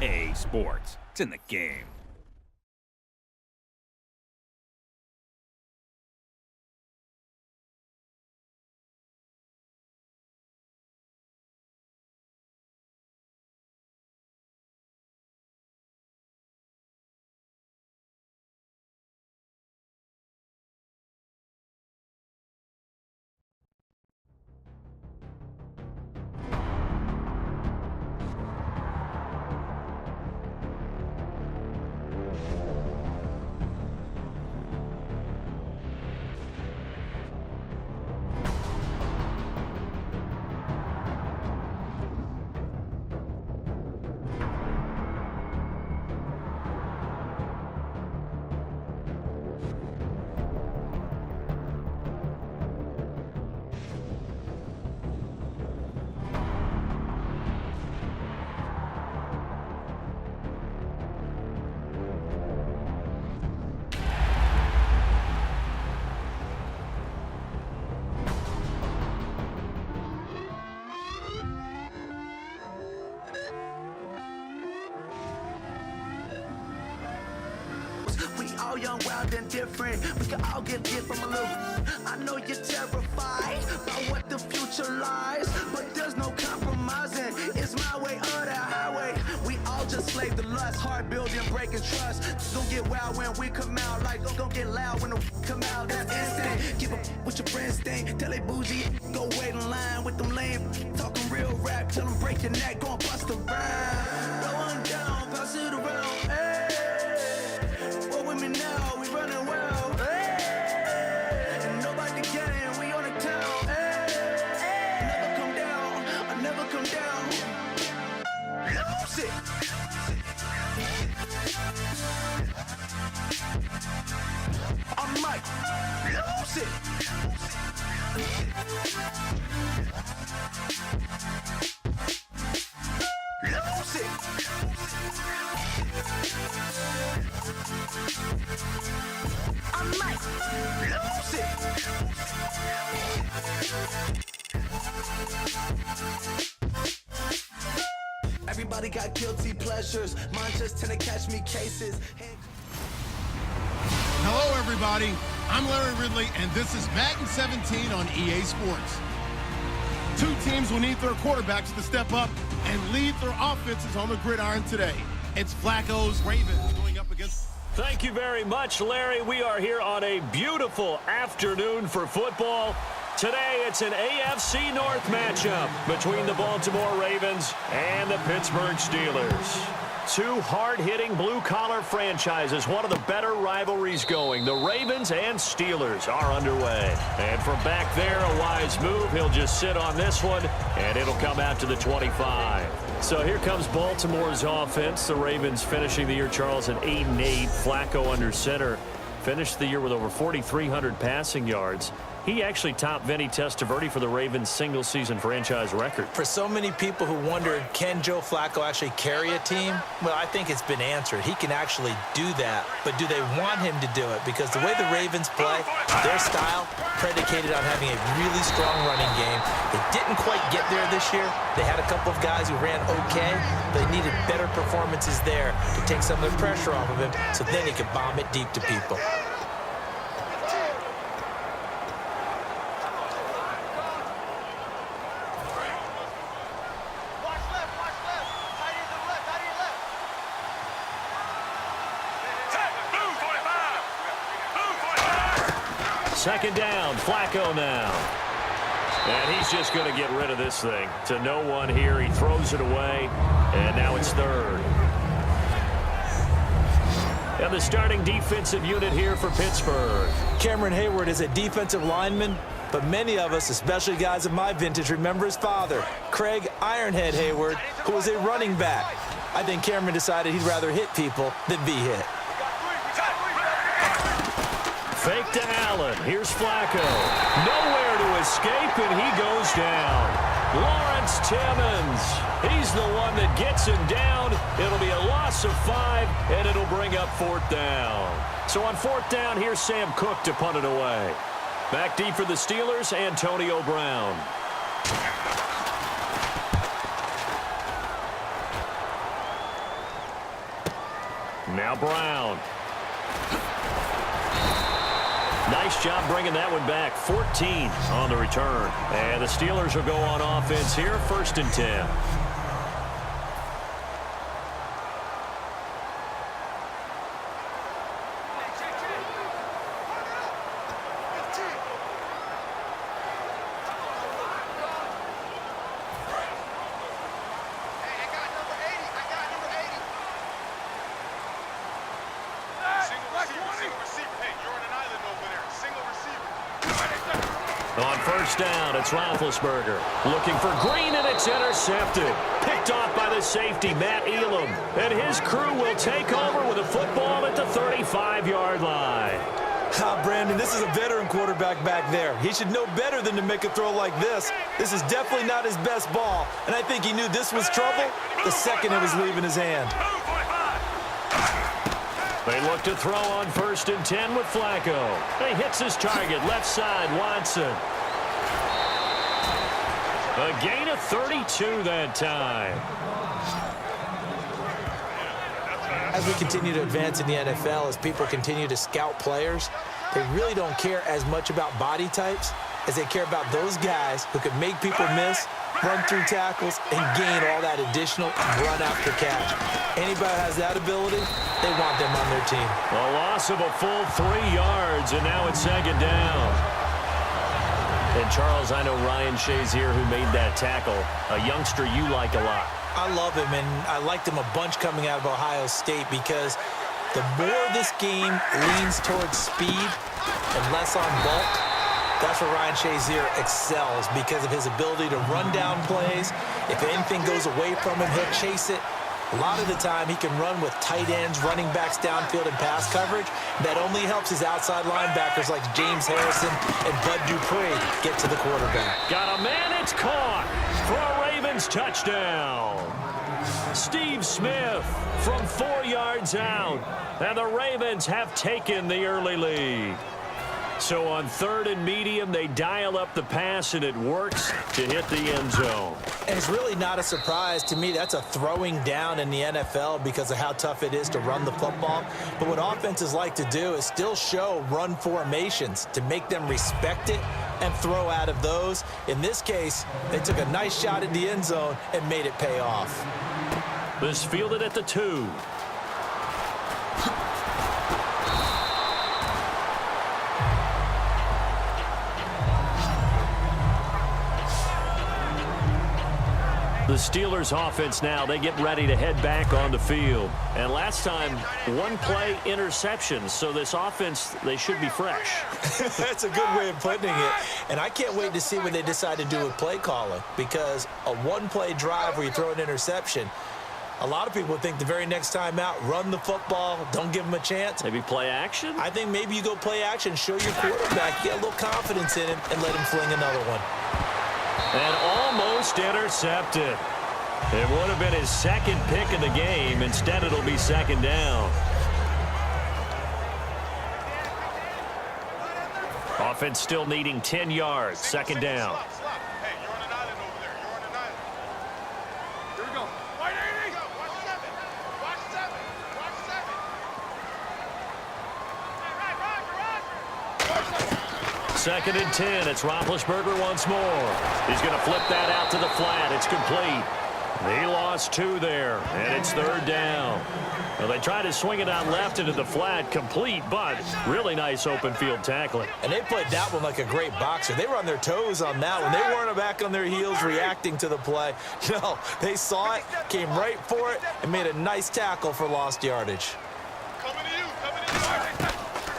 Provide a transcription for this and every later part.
EA Sports. It's in the game. We all young, wild, and different. We can all get lit from a little. I know you're terrified about what the future lies, but there's no compromising. It's my way or the highway. We all just slave the lust, hard building, breaking trust. Don't get wild when we come out, like don't get loud when the come out. That's instant. Keep up with your friends, thing. Tell they bougie, go wait in line with them lame. Talking real rap, tell them break your neck, go and bust a rhyme. Going down, pass it around. Hey. Me now, we running well. Hey. And nobody can, we on the town. Hey. Never come down, I never come down. Lose it. I'm Mike. Lose it. Lose it. I might lose it. Everybody got guilty pleasures. Mine just tend to catch me cases. Hello, everybody. I'm Larry Ridley, and this is Madden 17 on EA Sports. Two teams will need their quarterbacks to step up and lead their offenses on the gridiron today. It's Flacco's Ravens going up against... Thank you very much, Larry. We are here on a beautiful afternoon for football. Today, it's an AFC North matchup between the Baltimore Ravens and the Pittsburgh Steelers. Two hard-hitting blue-collar franchises, one of the better rivalries going. The Ravens and Steelers are underway. And from back there, a wise move. He'll just sit on this one, and it'll come out to the 25. So here comes Baltimore's offense. The Ravens finishing the year, Charles, at 8-8. Flacco under center. Finished the year with over 4,300 passing yards. He actually topped Vinny Testaverde for the Ravens' single-season franchise record. For so many people who wondered, can Joe Flacco actually carry a team? Well, I think it's been answered. He can actually do that, but do they want him to do it? Because the way the Ravens play, their style, predicated on having a really strong running game. They didn't quite get there this year. They had a couple of guys who ran okay, but they needed better performances there to take some of the pressure off of him, so then he could bomb it deep to people. Second down, Flacco now. And he's just going to get rid of this thing. To no one here, he throws it away, and now it's third. And the starting defensive unit here for Pittsburgh. Cameron Hayward is a defensive lineman, but many of us, especially guys of my vintage, remember his father, Craig Ironhead Hayward, who was a running back. I think Cameron decided he'd rather hit people than be hit. Fake to Allen. Here's Flacco. Nowhere to escape, and he goes down. Lawrence Timmons. He's the one that gets him down. It'll be a loss of 5, and it'll bring up fourth down. So on fourth down, here's Sam Cook to punt it away. Back deep for the Steelers, Antonio Brown. Now Brown. Nice job bringing that one back. 14 on the return. And the Steelers will go on offense here, 1st and 10. On 1st down, it's Roethlisberger. Looking for Green, and it's intercepted. Picked off by the safety, Matt Elam. And his crew will take over with a football at the 35-yard line. Brandon, this is a veteran quarterback back there. He should know better than to make a throw like this. This is definitely not his best ball, and I think he knew this was trouble the second it was leaving his hand. They look to throw on 1st and 10 with Flacco. He hits his target, left side, Watson. A gain of 32 that time. As we continue to advance in the NFL, as people continue to scout players, they really don't care as much about body types as they care about those guys who can make people miss, run through tackles, and gain all that additional run after catch. Anybody who has that ability, they want them on their team. A loss of a full 3 yards, and now it's 2nd down. And, Charles, I know Ryan Shazier, who made that tackle, a youngster you like a lot. I love him, and I liked him a bunch coming out of Ohio State because the more this game leans towards speed and less on bulk, that's where Ryan Shazier excels because of his ability to run down plays. If anything goes away from him, he'll chase it. A lot of the time, he can run with tight ends, running backs downfield, and pass coverage. That only helps his outside linebackers like James Harrison and Bud Dupree get to the quarterback. Got a man, it's caught for a Ravens touchdown. Steve Smith from 4 yards out, and the Ravens have taken the early lead. So on 3rd and medium, they dial up the pass, and it works to hit the end zone. And it's really not a surprise to me. That's a throwing down in the NFL because of how tough it is to run the football. But what offenses like to do is still show run formations to make them respect it and throw out of those. In this case, they took a nice shot at the end zone and made it pay off. This fielded at the 2. The Steelers offense now, they get ready to head back on the field. And last time, 1-play interception. So this offense, they should be fresh. That's a good way of putting it. And I can't wait to see what they decide to do with play calling, because a 1-play drive where you throw an interception, a lot of people think the very next time out, run the football, don't give them a chance. Maybe play action? I think maybe you go play action, show your quarterback, get a little confidence in him, and let him fling another one. And almost intercepted. It would have been his 2nd pick of the game. Instead, it'll be 2nd down. Offense still needing 10 yards. 2nd down. Hey, you're on an island over there. You're on an island. Here we go. White 80. Watch 7. Watch 7. Watch 7. 2nd and 10. It's Roethlisberger once more. He's going to flip that out to the flat. It's complete. He lost 2 there, and it's 3rd down. Well, they tried to swing it out left into the flat, complete, but really nice open field tackling. And they played that one like a great boxer. They were on their toes on that one. They weren't back on their heels reacting to the play. No, they saw it, came right for it, and made a nice tackle for lost yardage. Coming to you. Coming to you.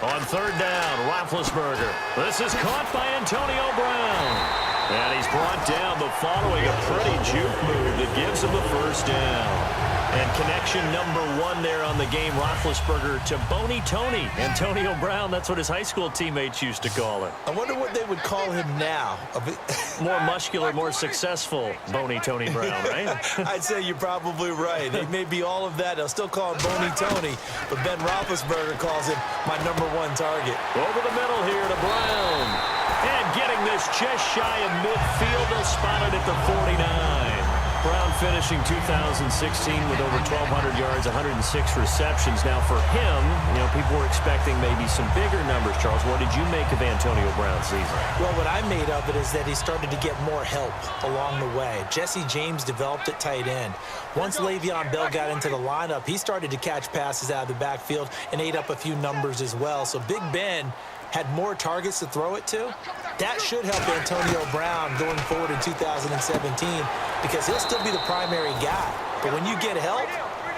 On 3rd down, Roethlisberger. This is caught by Antonio Brown. And he's brought down, but following a pretty juke move that gives him the 1st down. And connection number 1 there on the game, Roethlisberger to Boney Tony. Antonio Brown, that's what his high school teammates used to call him. I wonder what they would call him now. More muscular, more successful Boney Tony Brown, right? I'd say you're probably right. They may be all of that. They'll still call him Boney Tony, but Ben Roethlisberger calls him my number 1 target. Over the middle here to Brown. And getting this just shy of midfield, they'll spot it at the 49. Brown finishing 2016 with over 1,200 yards, 106 receptions. Now for him, people were expecting maybe some bigger numbers. Charles, what did you make of Antonio Brown's season? Well, what I made of it is that he started to get more help along the way. Jesse James developed at tight end. Once Le'Veon Bell got into the lineup, he started to catch passes out of the backfield and ate up a few numbers as well. So Big Ben had more targets to throw it to. That should help Antonio Brown going forward in 2017 because he'll still be the primary guy. But when you get help,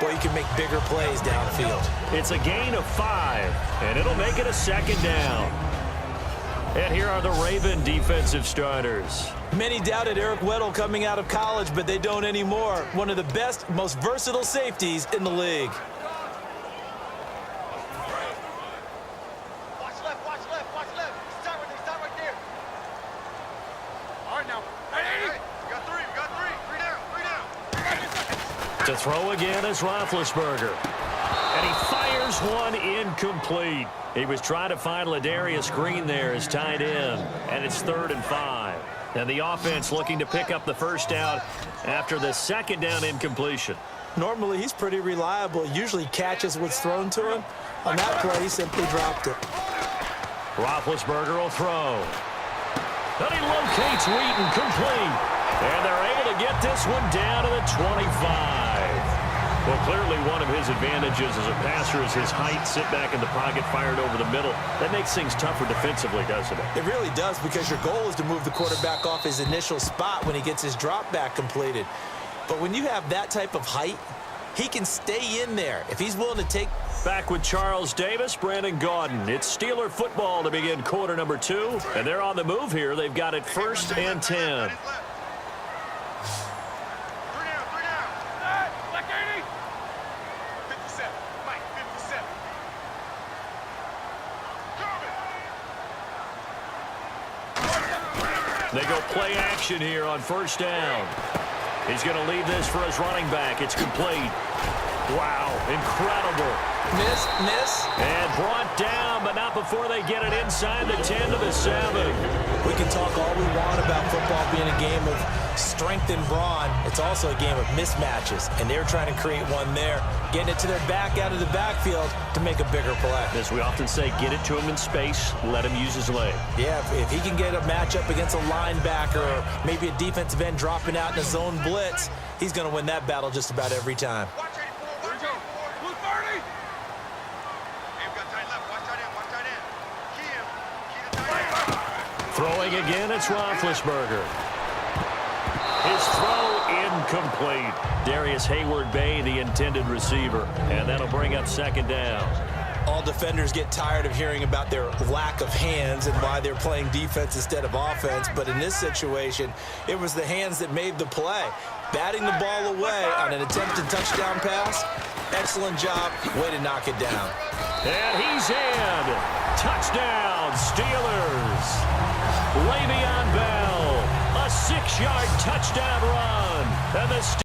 boy, you can make bigger plays downfield. It's a gain of 5, and it'll make it a second down. And here are the Raven defensive starters. Many doubted Eric Weddle coming out of college, but they don't anymore. One of the best, most versatile safeties in the league. To throw again is Roethlisberger. And he fires one incomplete. He was trying to find Ladarius Green there as tight end. And it's 3rd and 5. And the offense looking to pick up the first down after the second down incompletion. Normally, he's pretty reliable. Usually catches what's thrown to him. On that play, he simply dropped it. Roethlisberger will throw. And he locates Wheaton complete. And they're able to get this one down to the 25. Well, clearly one of his advantages as a passer is his height, sit back in the pocket, fired over the middle. That makes things tougher defensively, doesn't it? It really does, because your goal is to move the quarterback off his initial spot when he gets his drop back completed. But when you have that type of height, he can stay in there if he's willing to take. Back with Charles Davis, Brandon Gaudin. It's Steeler football to begin quarter number 2. And they're on the move here. They've got it 1st and 10. They go play action here on 1st down. He's going to leave this for his running back. It's complete. Wow, incredible. Miss. And brought down, but not before they get it inside the 10 to the 7. We can talk all we want about football being a game of strength and brawn. It's also a game of mismatches, and they're trying to create one there, getting it to their back out of the backfield to make a bigger play. As we often say, get it to him in space, let him use his leg. Yeah, if he can get a matchup against a linebacker or maybe a defensive end dropping out in a zone blitz, he's going to win that battle just about every time. Throwing again, it's Roethlisberger. His throw incomplete. Darius Hayward-Bay, the intended receiver. And that'll bring up 2nd down. All defenders get tired of hearing about their lack of hands and why they're playing defense instead of offense. But in this situation, it was the hands that made the play. Batting the ball away on an attempted touchdown pass. Excellent job. Way to knock it down. And he's in. Touchdown, Steelers. Le'Veon Bell, a 6-yard touchdown run. And the